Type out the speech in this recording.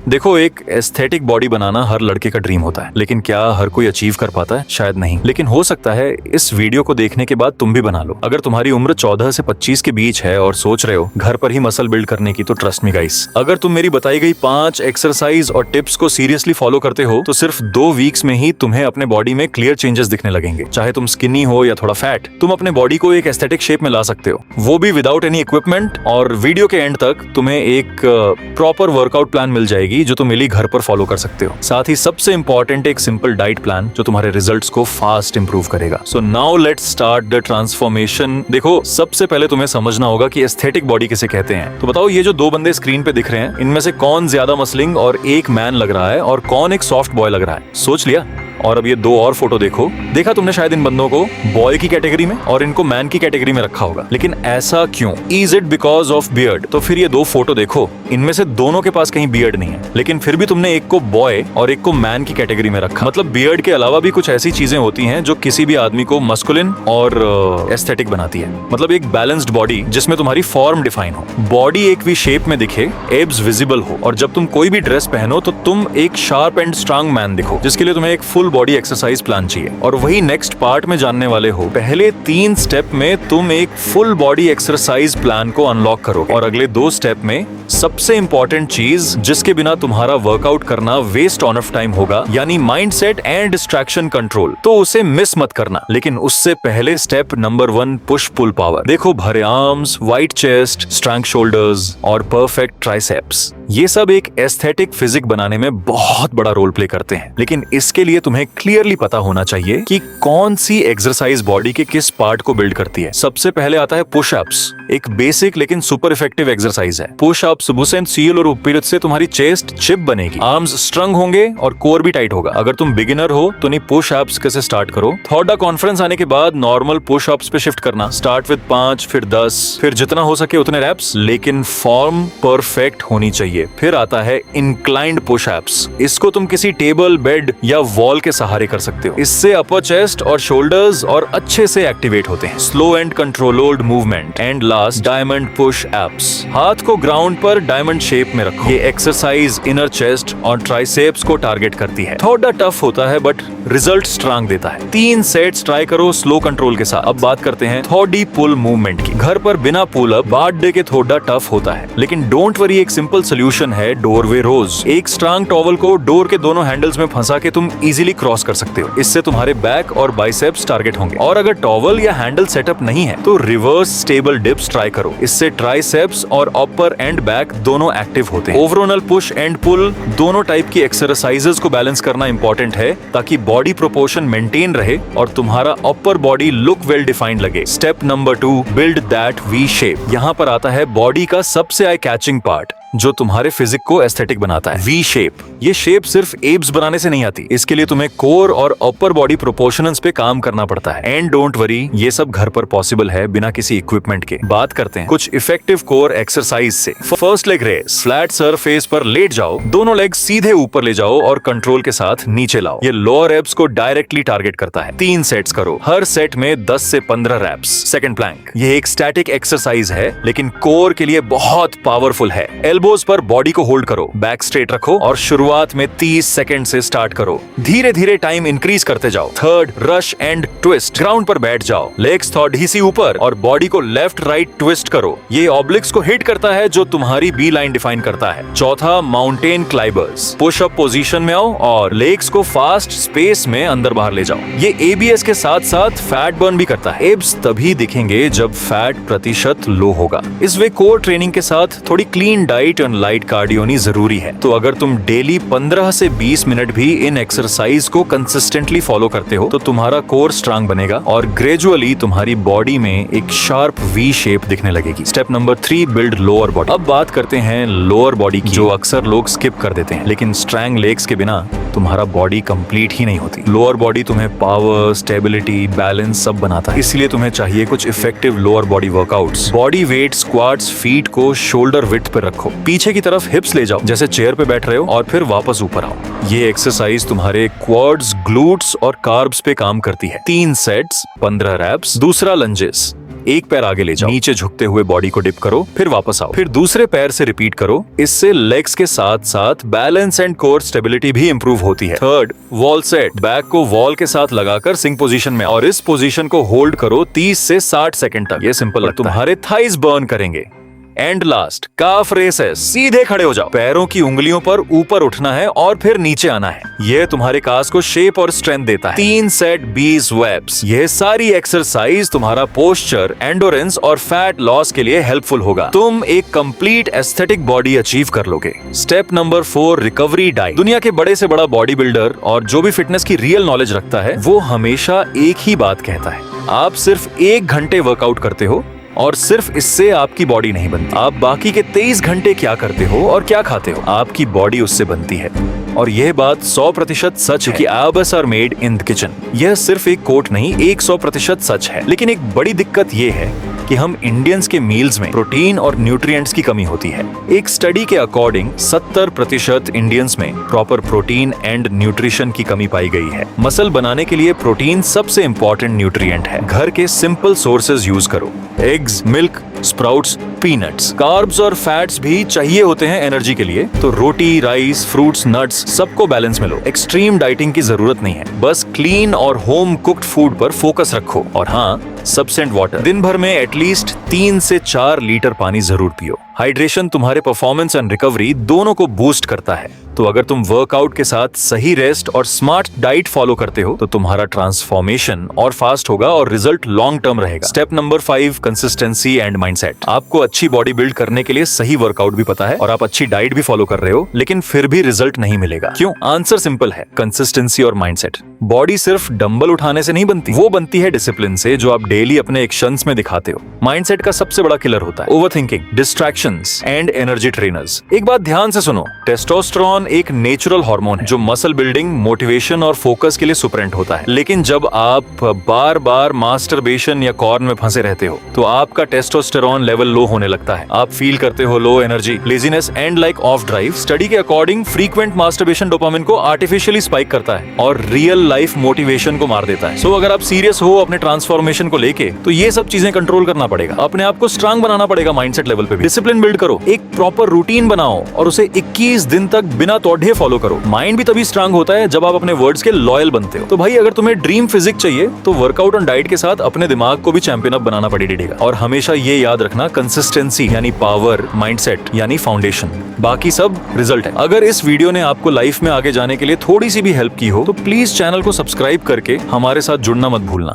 देखो, एक aesthetic body बनाना हर लड़के का ड्रीम होता है, लेकिन क्या हर कोई अचीव कर पाता है? शायद नहीं। लेकिन हो सकता है इस वीडियो को देखने के बाद तुम भी बना लो। अगर तुम्हारी उम्र 14 से 25 के बीच है और सोच रहे हो घर पर ही मसल बिल्ड करने की, तो ट्रस्ट मी गाइस, अगर तुम मेरी बताई गई 5 एक्सरसाइज और टिप्स को सीरियसली फॉलो करते हो तो सिर्फ 2 वीक्स में ही तुम्हें अपने बॉडी में क्लियर चेंजेस दिखने लगेंगे। चाहे तुम स्किनी हो या थोड़ा फैट, तुम अपने बॉडी को एक एस्थेटिक शेप में ला सकते हो, वो भी विदाउट एनी इक्विपमेंट। और वीडियो के एंड तक तुम्हें एक प्रॉपर वर्कआउट प्लान मिल जाएगी जो तुम मिली घर पर फॉलो कर सकते हो। साथ ही सबसे इंपॉर्टेंट एक सिंपल डाइट प्लान जो तुम्हारे रिजल्ट्स को फास्ट इंप्रूव करेगा। So now let's start the transformation. देखो, सबसे पहले तुम्हें समझना होगा कि एस्थेटिक बॉडी किसे कहते हैं। तो बताओ, ये जो 2 बंदे स्क्रीन पे दिख रहे हैं, इनमें से कौन ज्यादा मसलिंग और एक मैन लग रहा है और कौन एक सॉफ्ट बॉय लग रहा है? सोच लिया? और अब ये 2 और फोटो देखो। देखा तुमने शायद इन बंदों को बॉय की कैटेगरी में और इनको मैन की कैटेगरी में रखा होगा, लेकिन ऐसा क्यों? Is it because of beard? तो फिर ये 2 फोटो देखो, इनमें से दोनों के पास कहीं बियर्ड नहीं है, लेकिन फिर भी तुमने एक को बॉय और एक को मैन की कैटेगरी में रखा। मतलब बियर्ड के अलावा भी कुछ ऐसी चीजें होती हैं जो किसी भी आदमी को मस्कुलिन और एस्थेटिक बनाती है। मतलब एक बैलेंस्ड बॉडी जिसमें तुम्हारी फॉर्म डिफाइन हो, बॉडी एक वी शेप में दिखे, एब्स विजिबल हो, और जब तुम कोई भी ड्रेस पहनो तो तुम एक शार्प एंड स्ट्रांग मैन दिखो, जिसके लिए तुम्हें एक फुल बॉडी एक्सरसाइज प्लान चाहिए। और वही नेक्स्ट पार्ट में जानने वाले हो। पहले 3 स्टेप में तुम एक फुल बॉडी एक्सरसाइज प्लान को अनलॉक करो, और अगले 2 स्टेप में सबसे इंपॉर्टेंट चीज जिसके बिना तुम्हारा वर्कआउट करना वेस्ट ऑन ऑफ टाइम होगा, यानी माइंडसेट एंड डिस्ट्रैक्शन कंट्रोल, तो उसे मिस मत करना। लेकिन उससे पहले step number 1, push pull power. देखो, भरे arms, wide chest, strong shoulders और परफेक्ट ट्राइसेप्स, ये सब एक एस्थेटिक फिजिक बनाने में बहुत बड़ा रोल प्ले करते हैं। लेकिन इसके लिए तुम्हें क्लियरली पता होना चाहिए कि कौन सी एक्सरसाइज बॉडी के किस पार्ट को बिल्ड करती है। सबसे पहले आता है पुश अप्स। एक बेसिक लेकिन सुपर इफेक्टिव एक्सरसाइज है। पुश अप्स बुसेन सील और उपीरत से तुम्हारी चेस्ट चिप बनेगी, आर्म्स स्ट्रंग होंगे और कोर भी टाइट होगा। अगर तुम बिगिनर हो तो नहीं पुश अप्स कैसे स्टार्ट करो। थोड़ा कॉन्फिडेंस आने के बाद नॉर्मल पुश अप्स पे शिफ्ट करना। स्टार्ट विद 5, फिर 10, फिर जितना हो सके उतने रैप्स, लेकिन फॉर्म परफेक्ट होनी चाहिए। फिर आता है इंक्लाइंड पुश अप्स। इसको तुम किसी टेबल, बेड या वॉल के सहारे कर सकते हो। इससे अपर चेस्ट और शोल्डर्स और अच्छे से एक्टिवेट होते हैं। Slow and controlled movement. And last, diamond push ups. हाथ को ग्राउंड पर डायमंड शेप में रखो। ये एक्सरसाइज इनर चेस्ट और ट्राइसेप्स को टारगेट करती है। थोड़ा टफ होता है बट रिजल्ट स्ट्रांग देता है। 3 सेट्स ट्राई करो स्लो कंट्रोल के साथ। अब बात करते हैं थोड़ी पुल मूवमेंट की। घर पर बिना पुल अप बर्थडे के थोड़ा टफ होता है, लेकिन डोंट वरी, एक सिंपल सोल्यूशन है, डोरवे रोज। एक स्ट्रांग टॉवल को डोर के दोनों हैंडल्स में फंसा के तुम इजीली क्रॉस कर सकते हो। इससे तुम्हारे बैक और बाइसेप्स टारगेट होंगे। और अगर टॉवल या हैंडल सेटअप नहीं है तो रिवर्स स्टेबल डिप्स ट्राई करो। इससे ट्राइसेप्स और अपर एंड बैक दोनों एक्टिव होते हैं। ओवरऑल पुश एंड पुल दोनों टाइप की एक्सरसाइजेस को बैलेंस करना इंपॉर्टेंट है, ताकि बॉडी प्रोपोर्शन मेंटेन रहे और तुम्हारा upper body look well defined लगे। Step number 2, build that V shape. यहाँ पर आता है बॉडी का सबसे आई कैचिंग पार्ट जो तुम्हारे फिजिक को एस्थेटिक बनाता है, वी शेप। ये शेप सिर्फ एब्स बनाने से नहीं आती, इसके लिए तुम्हें कोर और अपर बॉडी प्रोपोर्शंस पे काम करना पड़ता है। एंड डोंट वरी, ये सब घर पर पॉसिबल है बिना किसी इक्विपमेंट के। बात करते हैं कुछ इफेक्टिव कोर एक्सरसाइज से। First leg raise. Flat surface पर लेट जाओ, दोनों लेग सीधे ऊपर ले जाओ और कंट्रोल के साथ नीचे लाओ। ये लोअर एब्स को डायरेक्टली टारगेट करता है। 3 सेट्स करो, हर सेट में 10 से 15 रैप्स। Second Planck. ये एक स्टैटिक एक्सरसाइज है, लेकिन कोर के लिए बहुत पावरफुल है। एल्बोज पर बॉडी को होल्ड करो, बैक स्ट्रेट रखो और शुरुआत में 30 सेकंड से स्टार्ट करो। धीरे धीरे टाइम इंक्रीज करते जाओ। Third, rush and twist. Ground पर बैठ जाओ, लेग्स थोड़ी सी ऊपर और बॉडी को लेफ्ट राइट ट्विस्ट करो। ये ऑब्लिक्स को हिट करता है जो तुम्हारी बी लाइन डिफाइन करता है। चौथा, mountain climbers. Push up position में आओ और लेग्स को फास्ट स्पेस में अंदर बाहर ले जाओ। ये एबीएस के साथ साथ फैट बर्न भी करता है। एब्स तभी दिखेंगे जब फैट प्रतिशत लो होगा। इस वे कोर ट्रेनिंग के साथ थोड़ी क्लीन डाइट और लाइट कार्डियो जरूरी है। तो अगर तुम डेली 15 से 20 मिनट भी इन एक्सरसाइज को कंसिस्टेंटली फॉलो करते हो तो तुम्हारा कोर स्ट्रांग बनेगा और ग्रेजुअली तुम्हारी बॉडी में एक शार्प वी शेप दिखने लगेगी। Step number 3, build lower body. अब बात करते हैं लोअर बॉडी की, जो अक्सर लोग स्किप कर देते हैं, लेकिन स्ट्रॉन्ग लेग्स के बिना तुम्हारा बॉडी कंप्लीट ही नहीं होती। लोअर बॉडी तुम्हें पावर, स्टेबिलिटी, बैलेंस सब बनाता है, इसलिए तुम्हें चाहिए कुछ effective lower body workouts. Body weight squats, feet को शोल्डर विड्थ पे रखो, पीछे की तरफ हिप्स ले जाओ जैसे चेयर पे बैठ रहे हो और फिर वापस ऊपर आओ। ये एक्सरसाइज तुम्हारे क्वाड्स, ग्लूट्स और कार्ब्स पे काम करती है। 3 सेट्स, 15 रैप्स। दूसरा, लंजेस। एक पैर आगे ले जाओ, नीचे झुकते हुए बॉडी को डिप करो, फिर वापस आओ, फिर दूसरे पैर से रिपीट करो। इससे लेग्स के साथ साथ बैलेंस एंड कोर स्टेबिलिटी भी इंप्रूव होती है। Third, wall set. बैक को वॉल के साथ लगाकर सिंक पोजीशन में और इस पोजीशन को होल्ड करो 30 से 60 सेकंड तक। ये सिंपल लगता है, तुम्हारे थाइज बर्न करेंगे। And last, calf raises. सीधे खड़े हो जाओ, पैरों की उंगलियों पर ऊपर उठना है और फिर नीचे आना है। यह तुम्हारे कास को शेप और स्ट्रेंथ देता है। 3 सेट 20 वेप्स। यह सारी एक्सरसाइज तुम्हारा पोस्चर, एंडोरेंस और फैट लॉस के लिए हेल्पफुल होगा। तुम एक कंप्लीट एस्थेटिक बॉडी अचीव कर लोगे। Step number 4, recovery diet. दुनिया के बड़े से बड़ा बॉडी बिल्डर और जो भी फिटनेस की रियल नॉलेज रखता है, वो हमेशा एक ही बात कहता है, आप सिर्फ 1 घंटे वर्कआउट करते हो और सिर्फ इससे आपकी बॉडी नहीं बनती। आप बाकी के 23 घंटे क्या करते हो और क्या खाते हो, आपकी बॉडी उससे बनती है। और यह बात 100% सच है कि abs are made in the kitchen. यह सिर्फ एक कोट नहीं, 100% सच है। लेकिन एक बड़ी दिक्कत यह है कि हम इंडियंस के मील्स में प्रोटीन और न्यूट्रिएंट्स की कमी होती है। एक स्टडी के अकॉर्डिंग 70% इंडियंस में प्रॉपर प्रोटीन एंड न्यूट्रिशन की कमी पाई गई है। मसल बनाने के लिए प्रोटीन सबसे इंपॉर्टेंट न्यूट्रिएंट है। घर के सिंपल सोर्सेज यूज करो, eggs, milk, sprouts, peanuts. Carbs और फैट्स भी चाहिए होते हैं एनर्जी के लिए, तो रोटी, राइस, फ्रूट्स, नट्स सबको बैलेंस में लो। एक्सट्रीम डाइटिंग की जरूरत नहीं है, बस क्लीन और होम कुक्ड फूड पर फोकस रखो। और हाँ, सफिशिएंट वाटर। दिन भर में एटलीस्ट 3 से 4 लीटर पानी जरूर पियो। हाइड्रेशन तुम्हारे परफॉर्मेंस एंड रिकवरी दोनों को बूस्ट करता है। तो अगर तुम वर्कआउट के साथ सही रेस्ट और स्मार्ट डाइट फॉलो करते हो तो तुम्हारा ट्रांसफॉर्मेशन और फास्ट होगा और रिजल्ट लॉन्ग टर्म रहेगा। Step number 5, consistency and mindset. आपको अच्छी बॉडी बिल्ड करने के लिए सही वर्कआउट भी पता है और आप अच्छी डाइट भी फॉलो कर रहे हो, लेकिन फिर भी रिजल्ट नहीं मिलेगा। क्यों? आंसर सिंपल है, कंसिस्टेंसी और माइंडसेट। बॉडी सिर्फ डंबल उठाने से नहीं बनती, वो बनती है डिसिप्लिन से, जो आप डेली अपने एक्शंस में दिखाते हो। माइंडसेट का सबसे बड़ा किलर होता है overthinking, distractions and energy trainers. एक बात ध्यान से सुनो, टेस्टोस्टेरोन एक नेचुरल हार्मोन है जो मसल बिल्डिंग, मोटिवेशन और फोकस के लिए सुपरेंट होता है। लेकिन जब आप बार बार मास्टरबेशन या कॉर्न में फंसे रहते हो तो आपका टेस्टोस्टेरोन लेवल लो होने लगता है। आप फील करते हो low energy, laziness and like of drive. Study के अकॉर्डिंग फ्रीक्वेंट मास्टरबेशन डोपामिन को आर्टिफिशियली स्पाइक करता है और रियल लाइफ मोटिवेशन को मार देता है। सो अगर आप सीरियस हो अपने ट्रांसफॉर्मेशन को लेके, तो ये सब चीजें कंट्रोल करना पड़ेगा। अपने आप को स्ट्रांग बनाना पड़ेगा माइंडसेट लेवल पे भी। डिसिप्लिन बिल्ड करो, एक प्रॉपर रूटीन बनाओ और उसे 21 दिन तक बिना तोड़े फॉलो करो। माइंड भी तभी स्ट्रांग होता है जब आप अपने वर्ड्स के लॉयल बनते हो। तो भाई, अगर तुम्हें ड्रीम फिजिक चाहिए तो वर्कआउट और डाइट के साथ अपने दिमाग को भी चैंपियन अप बनाना पड़ेगा। और हमेशा ये याद रखना, कंसिस्टेंसी यानी पावर, माइंडसेट यानी फाउंडेशन, बाकी सब रिजल्ट है। अगर इस वीडियो ने आपको लाइफ में आगे जाने के लिए थोड़ी सी भी हेल्प की हो तो प्लीज चैनल को सब्सक्राइब करके हमारे साथ जुड़ना मत भूलना।